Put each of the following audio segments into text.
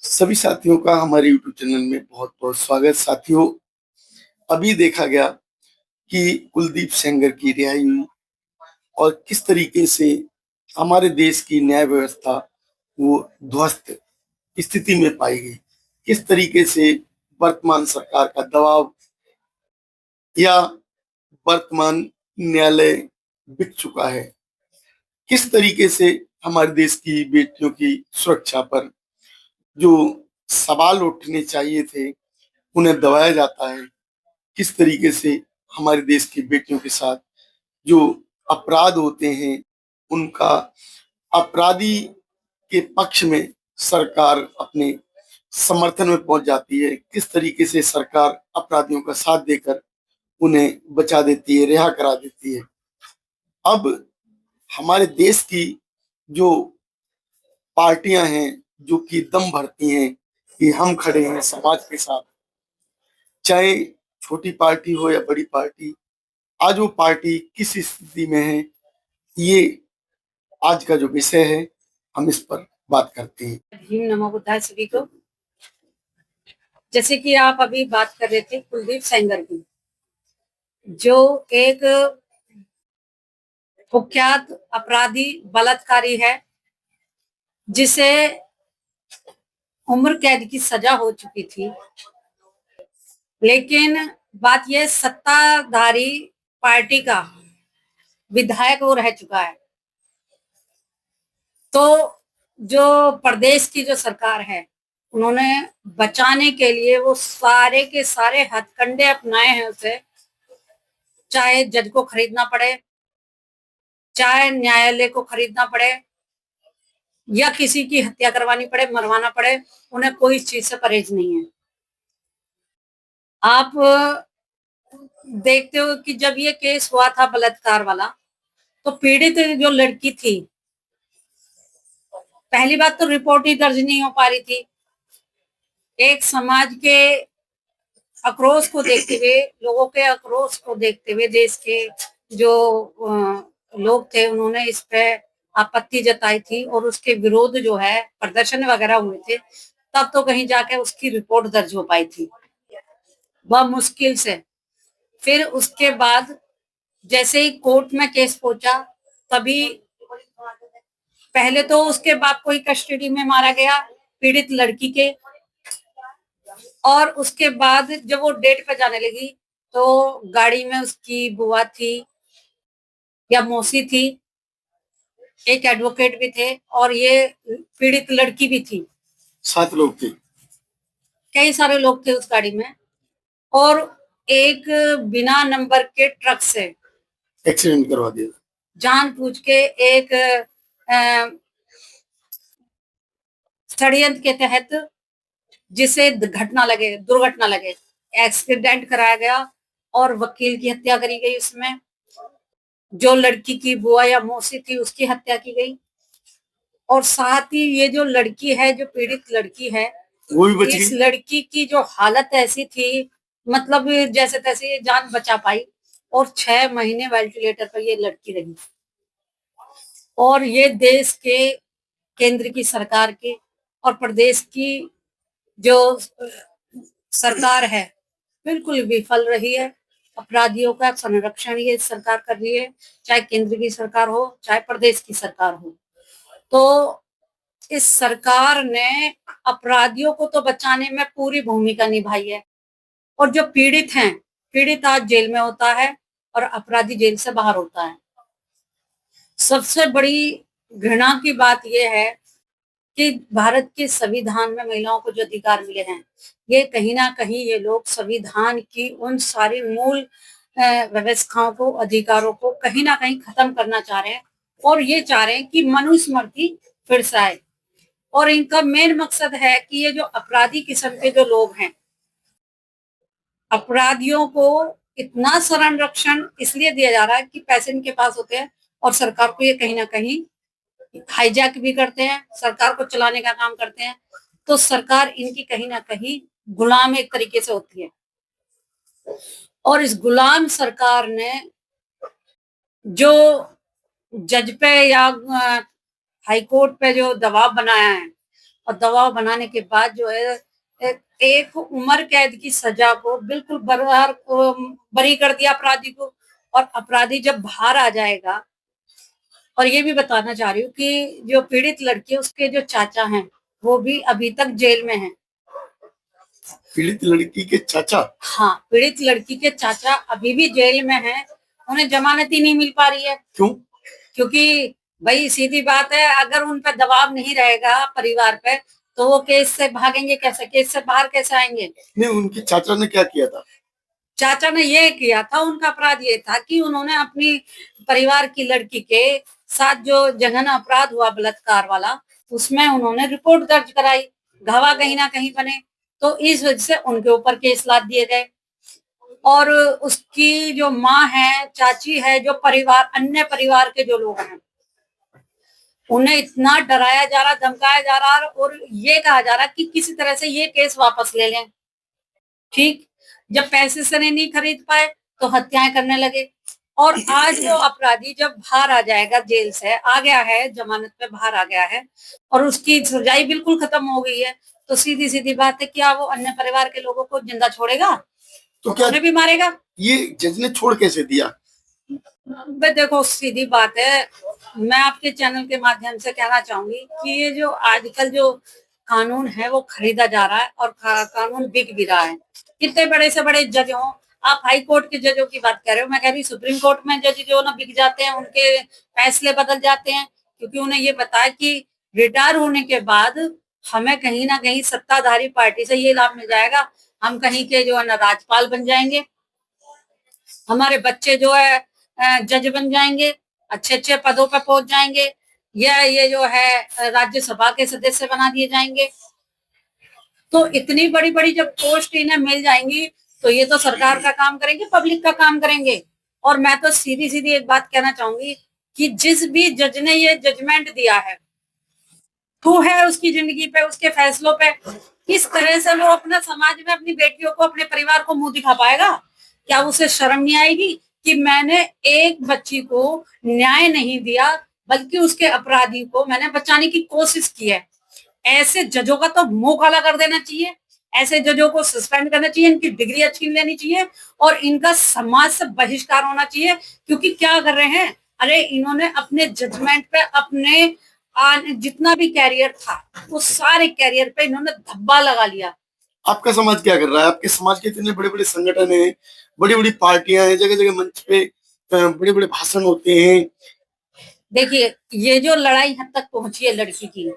सभी साथियों का हमारे YouTube चैनल में बहुत बहुत स्वागत। साथियों, अभी देखा गया कि कुलदीप सेंगर की रिहाई हुई और किस तरीके से हमारे देश की न्याय व्यवस्था वो ध्वस्त स्थिति में पाई गई। किस तरीके से वर्तमान सरकार का दबाव या वर्तमान न्यायालय बिक चुका है। किस तरीके से हमारे देश की बेटियों की सुरक्षा पर जो सवाल उठने चाहिए थे उन्हें दबाया जाता है। किस तरीके से हमारे देश की बेटियों के साथ जो अपराध होते हैं उनका अपराधी के पक्ष में सरकार अपने समर्थन में पहुंच जाती है। किस तरीके से सरकार अपराधियों का साथ देकर उन्हें बचा देती है, रिहा करा देती है। अब हमारे देश की जो पार्टियां हैं जो कि दम भरती हैं कि हम खड़े हैं समाज के साथ, चाहे छोटी पार्टी हो या बड़ी पार्टी, आज वो पार्टी किस स्थिति में है, ये आज का जो विषय है, हम इस पर बात करते हैं। भीम नमो बुद्धाय सभी को। जैसे कि आप अभी बात कर रहे थे कुलदीप सेंगर की, जो एक कुख्यात अपराधी बलात्कारी है, जिसे उम्र कैद की सजा हो चुकी थी। लेकिन बात यह, सत्ताधारी पार्टी का विधायक वो रह चुका है। तो जो प्रदेश की जो सरकार है, उन्होंने बचाने के लिए वो सारे के सारे हथकंडे अपनाए हैं उसे, चाहे जज को खरीदना पड़े, चाहे न्यायालय को खरीदना पड़े, या किसी की हत्या करवानी पड़े, मरवाना पड़े, उन्हें कोई चीज से परहेज नहीं है। आप देखते हो कि जब ये केस हुआ था बलात्कार वाला, तो पीड़ित जो लड़की थी, पहली बात तो रिपोर्ट ही दर्ज नहीं हो पा रही थी। एक समाज के आक्रोश को देखते हुए, लोगों के आक्रोश को देखते हुए, देश के जो लोग थे, उन्होंने इस पे आपत्ति जताई थी और उसके विरोध जो है प्रदर्शन वगैरह हुए थे। तब तो कहीं जाके उसकी रिपोर्ट दर्ज हो पाई थी, वह मुश्किल से। फिर उसके बाद जैसे ही कोर्ट में केस पहुंचा, तभी पहले तो उसके बाप को ही कस्टडी में मारा गया, पीड़ित लड़की के। और उसके बाद जब वो डेट पे जाने लगी, तो गाड़ी में उसकी बुआ थी या मौसी थी, एक एडवोकेट भी थे, और ये पीड़ित लड़की भी थी। 7 लोग थे। कई सारे लोग थे उस गाड़ी में। और एक बिना नंबर के ट्रक से एक्सीडेंट करवा दिया, जानबूझ के एक षड्यंत्र के तहत, जिसे दुर्घटना लगे, एक्सीडेंट कराया गया और वकील की हत्या करी गई। उसमें जो लड़की की बुआ या मौसी थी, उसकी हत्या की गई। और साथ ही ये जो लड़की है, जो पीड़ित लड़की है, वो भी बच इस गई। लड़की की जो हालत ऐसी थी, मतलब जैसे तैसे ये जान बचा पाई, और 6 महीने वेंटिलेटर पर ये लड़की रही। और ये देश के, केंद्र की सरकार के और प्रदेश की जो सरकार है, बिल्कुल विफल रही है। अपराधियों का संरक्षण ये सरकार कर रही है, चाहे केंद्र की सरकार हो, चाहे प्रदेश की सरकार हो। तो इस सरकार ने अपराधियों को तो बचाने में पूरी भूमिका निभाई है, और जो पीड़ित हैं, पीड़ित आज जेल में होता है और अपराधी जेल से बाहर होता है। सबसे बड़ी घृणा की बात यह है कि भारत के संविधान में महिलाओं को जो अधिकार मिले हैं, ये कहीं ना कहीं ये लोग संविधान की उन सारी मूल व्यवस्थाओं को, अधिकारों को कहीं ना कहीं खत्म करना चाह रहे हैं। और ये चाह रहे हैं कि मनुस्मृति फिर से आए। और इनका मेन मकसद है कि ये जो अपराधी किस्म के जो लोग हैं, अपराधियों को इतना संरक्षण इसलिए दिया जा रहा है कि पैसे इनके पास होते हैं, और सरकार को ये कहीं ना कहीं हाईजैक भी करते हैं, सरकार को चलाने का काम करते हैं। तो सरकार इनकी कहीं ना कहीं गुलाम एक तरीके से होती है। और इस गुलाम सरकार ने जो जज पे या हाई कोर्ट पे जो दबाव बनाया है, और दबाव बनाने के बाद जो है एक उम्र कैद की सजा को बिल्कुल बरी कर दिया अपराधी को। और अपराधी जब बाहर आ जाएगा, और ये भी बताना चाह रही हूँ कि जो पीड़ित लड़की है उसके जो चाचा हैं वो भी अभी तक जेल में हैं। पीड़ित लड़की के चाचा? हाँ, पीड़ित लड़की के चाचा अभी भी जेल में हैं। उन्हें जमानत ही नहीं मिल पा रही है। क्यों? क्योंकि भाई सीधी बात है, अगर उन पर दबाव नहीं रहेगा परिवार पे तो वो केस से भागेंगे कैसे, केस से बाहर कैसे आएंगे। नहीं, उनके चाचा ने क्या किया था? चाचा ने ये किया था, उनका अपराध ये था कि उन्होंने अपनी परिवार की लड़की के साथ जो जघन्य अपराध हुआ बलात्कार वाला, उसमें उन्होंने रिपोर्ट दर्ज कराई, गवाह कहीं ना कहीं बने, तो इस वजह से उनके ऊपर केस लाद दिए गए। और उसकी जो माँ है, चाची है, जो परिवार अन्य परिवार के जो लोग हैं, उन्हें इतना डराया जा रहा, धमकाया जा रहा और ये कहा जा रहा कि किसी तरह से ये केस वापस ले लें। ठीक, जब पैसे से नहीं खरीद पाए तो हत्याएं करने लगे। और आज वो अपराधी जब बाहर आ जाएगा, जेल से आ गया है, जमानत पे बाहर आ गया है और उसकी सजाई बिल्कुल खत्म हो गई है, तो सीधी सीधी बात है, क्या वो अन्य परिवार के लोगों को जिंदा छोड़ेगा? तो क्या उन्हें भी मारेगा। ये जज ने छोड़ कैसे दिया? देखो सीधी बात है, मैं आपके चैनल के माध्यम से कहना चाहूंगी कि ये जो आजकल जो कानून है वो खरीदा जा रहा है और कानून बिक भी रहा है। कितने बड़े से बड़े जज हों, आप हाई कोर्ट के जजों की बात कर रहे हो, मैं कह रही सुप्रीम कोर्ट में जज जो ना बिक जाते हैं, उनके फैसले बदल जाते हैं, क्योंकि उन्हें ये पता है कि रिटायर होने के बाद हमें कहीं ना कहीं सत्ताधारी पार्टी से ये लाभ मिल जाएगा, हम कहीं के जो है ना राज्यपाल बन जाएंगे, हमारे बच्चे जो है जज बन जाएंगे, अच्छे अच्छे पदों पर पहुंच जाएंगे, या ये जो है राज्यसभा के सदस्य बना दिए जाएंगे। तो इतनी बड़ी बड़ी जब पोस्ट इन्हें मिल जाएंगी तो ये तो सरकार का काम करेंगे, पब्लिक का काम करेंगे। और मैं तो सीधी सीधी एक बात कहना चाहूंगी कि जिस भी जज ने ये जजमेंट दिया है, तू है उसकी जिंदगी पे, उसके फैसलों पे, किस तरह से वो अपने समाज में अपनी बेटियों को, अपने परिवार को मुंह दिखा पाएगा? क्या उसे शर्म नहीं आएगी कि मैंने एक बच्ची को न्याय नहीं दिया, बल्कि उसके अपराधी को मैंने बचाने की कोशिश की है? ऐसे जजों का तो मुंह काला कर देना चाहिए, ऐसे जजों को सस्पेंड करना चाहिए, इनकी डिग्रियां छीन लेनी चाहिए और इनका समाज से बहिष्कार होना चाहिए। क्योंकि क्या कर रहे हैं, अरे इन्होंने अपने जजमेंट पे अपने जितना भी कैरियर था उस सारे कैरियर पे इन्होंने धब्बा लगा लिया। आपका समाज क्या कर रहा है? आपके समाज के इतने बड़े बड़े संगठन हैं, बड़ी बड़ी पार्टियां हैं, जगह जगह मंच पे बड़े बड़े भाषण होते हैं। देखिए, ये जो लड़ाई हद तक पहुंची है लड़की की,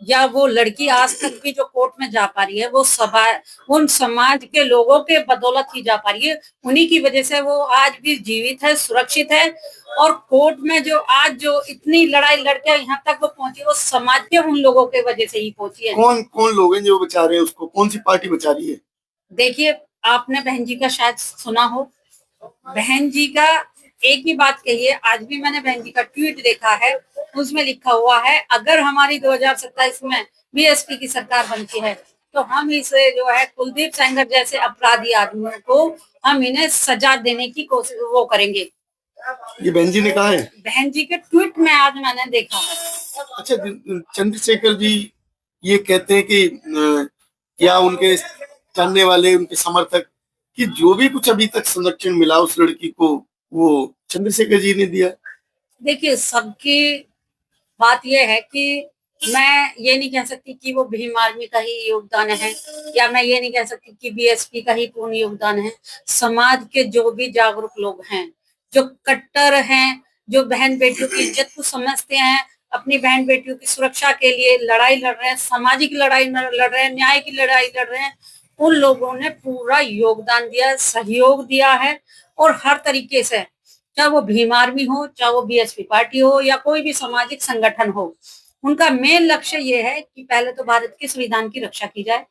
या वो लड़की आज तक भी जो कोर्ट में जा पा रही है, वो सभा उन समाज के लोगों के बदौलत ही जा पा रही है। उन्हीं की वजह से वो आज भी जीवित है, सुरक्षित है। और कोर्ट में जो आज जो इतनी लड़ाई लड़के यहाँ तक वो पहुंची, वो समाज के उन लोगों के वजह से ही पहुंची है। कौन कौन लोग हैं जो बचा रहे हैं उसको? कौन सी पार्टी बचा रही है? देखिए, आपने बहन जी का शायद सुना हो, बहन जी का एक ही बात कही है। आज भी मैंने बहन जी का ट्वीट देखा है, उसमें लिखा हुआ है, अगर हमारी 2027 में बीएसपी की सरकार बनती है तो हम इसे जो है कुलदीप सेंगर जैसे अपराधी आदमियों को हम इन्हें सजा देने की कोशिश वो करेंगे। ये बहन जी ने कहा है? बहन जी के ट्वीट में आज मैंने देखा है। अच्छा, चंद्रशेखर जी ये कहते हैं कि क्या उनके जानने वाले, उनके समर्थक, कि जो भी कुछ अभी तक संरक्षण मिला उस लड़की को, वो चंद्रशेखर जी ने दिया? देखिए, सबकी बात यह है कि मैं ये नहीं कह सकती कि वो भीम आर्मी का ही योगदान है, या मैं ये नहीं कह सकती कि बीएसपी का ही पूर्ण योगदान है। समाज के जो भी जागरूक लोग हैं, जो कट्टर हैं, जो बहन बेटियों की इज्जत को समझते हैं, अपनी बहन बेटियों की सुरक्षा के लिए लड़ाई लड़ रहे हैं, सामाजिक लड़ाई लड़ रहे हैं, न्याय की लड़ाई लड़ रहे हैं, उन लोगों ने पूरा योगदान दिया, सहयोग दिया है। और हर तरीके से, चाहे वो भीम आर्मी हो, चाहे वो बीएसपी पार्टी हो, या कोई भी सामाजिक संगठन हो, उनका मेन लक्ष्य ये है कि पहले तो भारत के संविधान की रक्षा की जाए।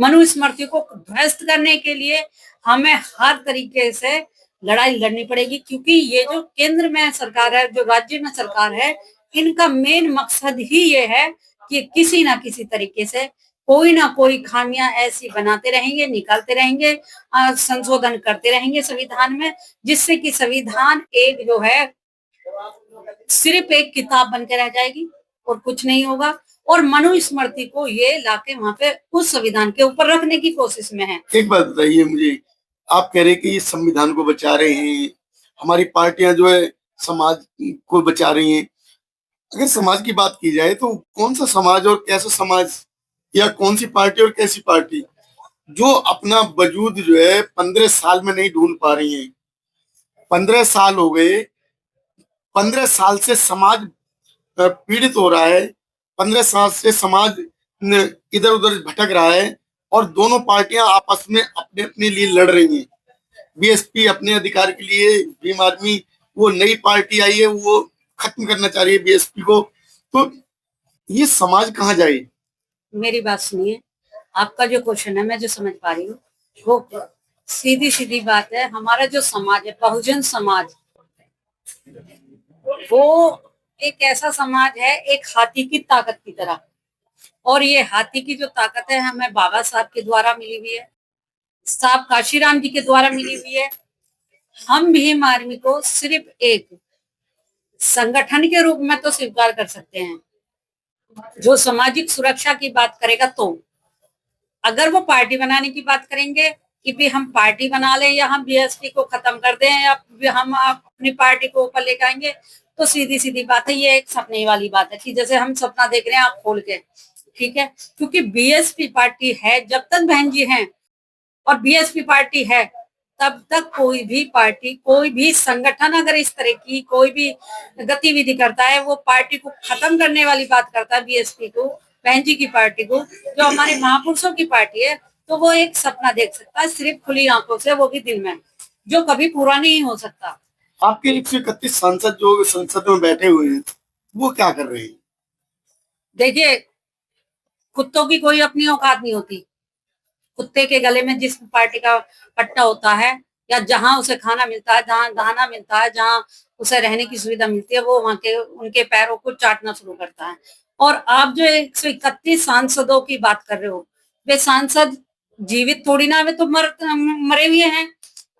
मनुस्मृति को ध्वस्त करने के लिए हमें हर तरीके से लड़ाई लड़नी पड़ेगी, क्योंकि ये जो केंद्र में सरकार है, जो राज्य में सरकार है, इनका मेन मकसद ही ये है कि किसी ना किसी तरीके से कोई ना कोई खामियां ऐसी बनाते रहेंगे, निकालते रहेंगे, संशोधन करते रहेंगे संविधान में, जिससे कि संविधान एक जो है सिर्फ एक किताब बन के रह जाएगी। और कुछ नहीं होगा। और मनुस्मृति को ये लाके वहां पे उस संविधान के ऊपर रखने की कोशिश में है। एक बात बताइए मुझे, आप कह रहे हैं कि इस संविधान को बचा रहे हैं, हमारी पार्टियां जो है समाज को बचा रही हैं। अगर समाज की बात की जाए तो कौन सा समाज और कैसा समाज, या कौन सी पार्टी और कैसी पार्टी जो अपना वजूद जो है 15 साल में नहीं ढूंढ पा रही है? 15 साल हो गए, 15 साल से समाज पीड़ित हो रहा है, 15 साल से समाज इधर उधर भटक रहा है, और दोनों पार्टियां आपस में अपने अपने लिए लड़ रही हैं। बीएसपी अपने अधिकार के लिए, भीम आर्मी वो नई पार्टी आई है, वो खत्म करना चाह रही है बीएसपी को। तो ये समाज कहाँ जाए? मेरी बात सुनिए, आपका जो क्वेश्चन है मैं जो समझ पा रही हूँ वो सीधी सीधी बात है। हमारा जो समाज है, बहुजन समाज, वो एक ऐसा समाज है, एक हाथी की ताकत की तरह। और ये हाथी की जो ताकत है हमें बाबा साहब के द्वारा मिली हुई है, साहब काशीराम जी के द्वारा मिली हुई है। हम भीम आर्मी को सिर्फ एक संगठन के रूप में तो स्वीकार कर सकते हैं जो सामाजिक सुरक्षा की बात करेगा। तो अगर वो पार्टी बनाने की बात करेंगे कि भी हम पार्टी बना लें या हम बीएसपी को खत्म कर दें या हम अपनी पार्टी को ऊपर लेकर आएंगे, तो सीधी सीधी बात है, ये एक सपने वाली बात है कि जैसे हम सपना देख रहे हैं आंख खोल के। ठीक है, क्योंकि बीएसपी पार्टी है जब तक बहन जी हैं और बीएसपी पार्टी है तब तक कोई भी पार्टी, कोई भी संगठन अगर इस तरह की कोई भी गतिविधि करता है, वो पार्टी को खत्म करने वाली बात करता है, बीएसपी को, बहन जी की पार्टी को, जो हमारे महापुरुषों की पार्टी है, तो वो एक सपना देख सकता है सिर्फ खुली आंखों से, वो भी दिन में, जो कभी पूरा नहीं हो सकता। आपके 131 सांसद जो संसद में बैठे हुए हैं वो क्या कर रहे हैं? देखिए, कुत्तों की कोई अपनी औकात नहीं होती। कुत्ते के गले में जिस पार्टी का पट्टा होता है या जहां उसे खाना मिलता है, जहां दाना मिलता है, जहां उसे रहने की सुविधा मिलती है, वो वहां के उनके पैरों को चाटना शुरू करता है। और आप जो 131 सांसदों की बात कर रहे हो, वे सांसद जीवित थोड़ी ना, वे तो मरे हुए हैं।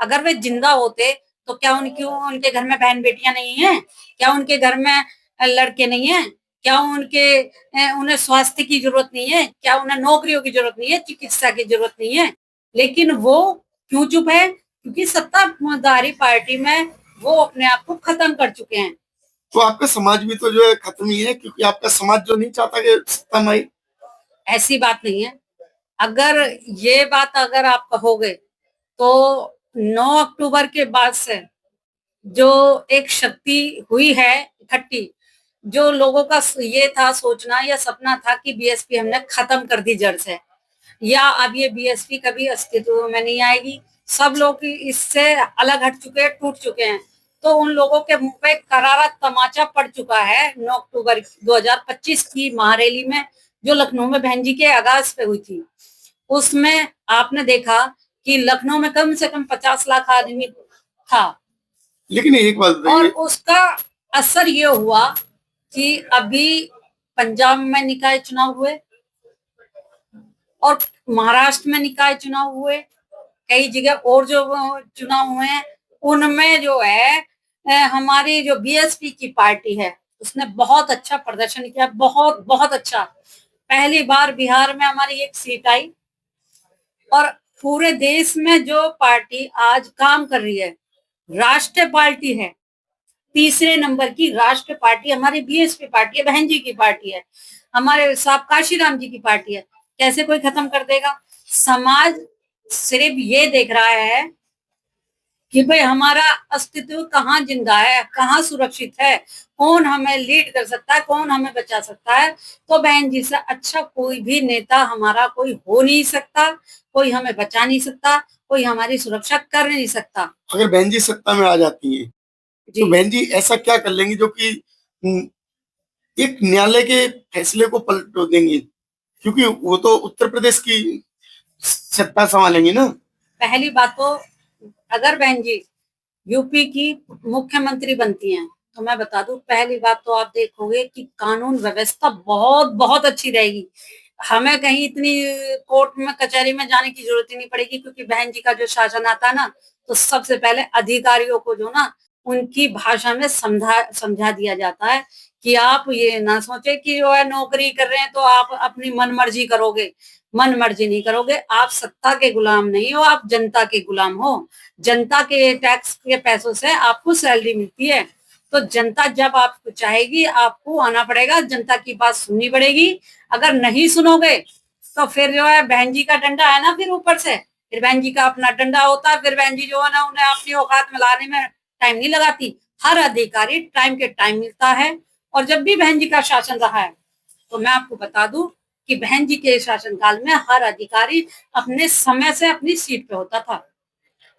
अगर वे जिंदा होते तो क्या उनके घर में बहन बेटियां नहीं है? क्या उनके घर में लड़के नहीं है? क्या उन्हें स्वास्थ्य की जरूरत नहीं है? क्या उन्हें नौकरियों की जरूरत नहीं है? चिकित्सा की जरूरत नहीं है? लेकिन वो क्यों चुप है? क्योंकि सत्ताधारी पार्टी में वो अपने आप को खत्म कर चुके हैं। तो आपका समाज भी तो जो है खत्म ही है, क्योंकि आपका समाज जो नहीं चाहता कि सत्ता में आए। ऐसी बात नहीं है। अगर ये बात अगर आप कहोगे तो 9 अक्टूबर के बाद से जो एक शक्ति हुई है इकट्ठी, जो लोगों का ये था सोचना या सपना था कि बीएसपी हमने खत्म कर दी जड़ से, या अब ये बीएसपी कभी अस्तित्व में नहीं आएगी, सब लोग इससे अलग हट चुके हैं, टूट चुके हैं। तो उन लोगों के मुंह पे करारा तमाचा पड़ चुका है 9 अक्टूबर 2025 की महारैली में, जो लखनऊ में बहन जी के आगाज पे हुई थी। उसमें आपने देखा कि लखनऊ में कम से कम 50 लाख आदमी था। लेकिन एक बात और बताइए, उसका असर ये हुआ कि अभी पंजाब में निकाय चुनाव हुए और महाराष्ट्र में निकाय चुनाव हुए, कई जगह और जो चुनाव हुए हैं, उनमें जो है हमारी जो बीएसपी की पार्टी है उसने बहुत अच्छा प्रदर्शन किया, बहुत बहुत अच्छा। पहली बार बिहार में हमारी एक सीट आई। और पूरे देश में जो पार्टी आज काम कर रही है, राष्ट्रीय पार्टी है, तीसरे नंबर की राष्ट्रीय पार्टी हमारी बीएसपी पार्टी है, बहन जी की पार्टी है, हमारे साहब काशीराम जी की पार्टी है। कैसे कोई खत्म कर देगा? समाज सिर्फ ये देख रहा है कि भाई हमारा अस्तित्व कहाँ जिंदा है, कहाँ सुरक्षित है, कौन हमें लीड कर सकता है, कौन हमें बचा सकता है। तो बहन जी से अच्छा कोई भी नेता हमारा कोई हो नहीं सकता, कोई हमें बचा नहीं सकता, कोई हमारी सुरक्षा कर नहीं सकता। अगर बहन जी सत्ता में आ जाती है तो जी, बहन जी ऐसा क्या कर लेंगी जो कि एक न्यायालय के फैसले को पलट देंगी? क्योंकि वो तो उत्तर प्रदेश की सत्ता संभालेंगी ना। पहली बात तो अगर बहन जी यूपी की मुख्यमंत्री बनती हैं तो मैं बता दूं, पहली बात तो आप देखोगे कि कानून व्यवस्था बहुत बहुत अच्छी रहेगी। हमें कहीं इतनी कोर्ट में कचहरी में जाने की जरूरत ही नहीं पड़ेगी, क्योंकि बहन जी का जो शासन आता है ना, तो सबसे पहले अधिकारियों को जो ना उनकी भाषा में समझा दिया जाता है कि आप ये ना सोचे कि जो है नौकरी कर रहे हैं तो आप अपनी मन मर्जी करोगे। मन मर्जी नहीं करोगे, आप सत्ता के गुलाम नहीं हो, आप जनता के गुलाम हो। जनता के टैक्स के पैसों से आपको सैलरी मिलती है, तो जनता जब आपको चाहेगी आपको आना पड़ेगा, जनता की बात सुननी पड़ेगी। अगर नहीं सुनोगे तो फिर जो है बहन जी का डंडा है ना, फिर ऊपर से फिर बहन जी का अपना डंडा होता है, फिर बहन जी जो है ना उन्हें अपनी औकात में लाने में टाइम नहीं लगाती। हर अधिकारी टाइम के टाइम मिलता है। और जब भी बहन जी का शासन रहा है तो मैं आपको बता दूं कि बहन जी के शासनकाल में हर अधिकारी अपने समय से अपनी सीट पे होता था।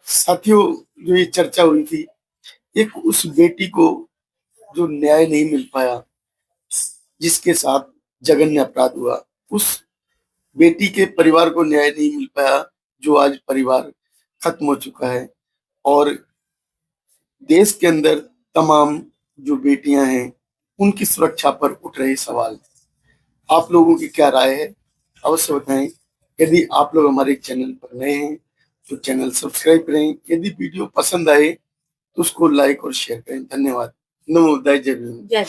साथियों, जो ये चर्चा हुई थी, एक उस बेटी को जो न्याय नहीं मिल पाया, जिसके साथ जघन्य अपराध हुआ, उस बेटी के परिवार को न्याय नहीं मिल पाया, जो आज परिवार खत्म हो चुका है। और देश के अंदर तमाम जो बेटियां हैं उनकी सुरक्षा पर उठ रहे सवाल, आप लोगों की क्या राय है अवश्य बताएं। यदि आप लोग हमारे चैनल पर नए हैं तो चैनल सब्सक्राइब करें। यदि वीडियो पसंद आए तो उसको लाइक और शेयर करें। धन्यवाद। नमो बुद्धाय। जय भीम। जय